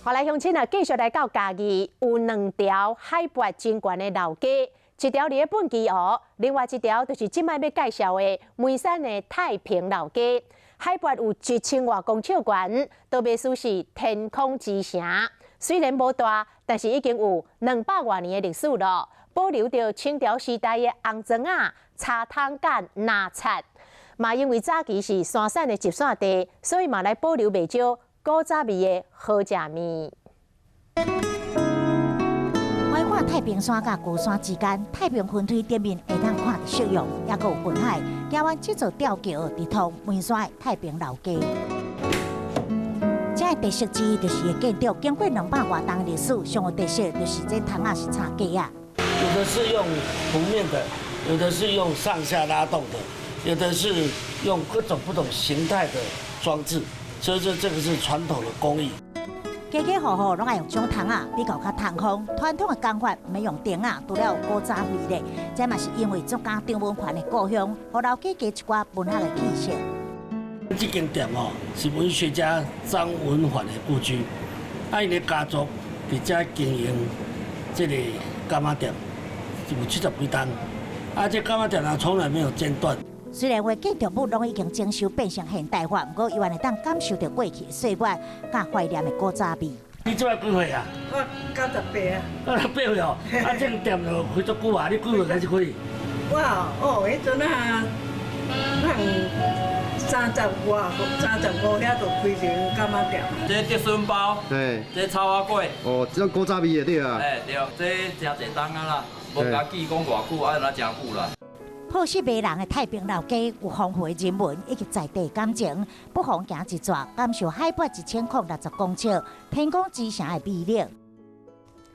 后来乡亲啊，继续来到嘉义，有2条海拔真悬的老街，一条伫本基湖，另外一条就是即摆要介绍的梅山的太平老街，海拔有1000多公尺悬，都被属是天空之城。虽然无大，但是已经有200多年的历史了，保留着清朝时代的红砖啊、茶汤干、拿擦。嘛因为早期是山产的集散地，所以嘛来保留袂少古早味的好食面。外看太平山甲高山之间，太平分水顶面会当看到夕阳，也有云海。行完这座吊桥，直通梅山的太平老街。这个特色之一就是个建筑，经过200多年历史，上有特色就是这窗仔是插架啊。有的是用弧面的，有的是用上下拉动的，有的是用各种不同形态的装置，所以说这个是传统的工艺。家家户户拢爱用这种窗仔，比较较通风。传统的工法没用钉啊，除了有古早味咧，这嘛是因为作家张文环的故乡，互老家加一寡文学的气息。这间店哦，是文学家张文环的故居，因的家族伫遮经营这个柑仔店，有70几档，这柑仔店啊从来没有间断。虽然话建筑物拢已经整修变成现代化，不过依然会当感受到过去的岁月，甲怀念的古早味。你做几岁啊？我98啊。98岁哦，这个店就开足久啊？你几岁开始开？我迄阵啊，35遐就开一间柑仔店。这竹笋包，嘿，这炒蛙粿。哦，这古早味的对啊。对，这真侪档啊啦，无甲记讲偌久，安怎真久啦。朴实迷人的太平老街有丰富的人文以及在地感情，不妨行一逝，感受海拔1060公尺天空之城的魅力。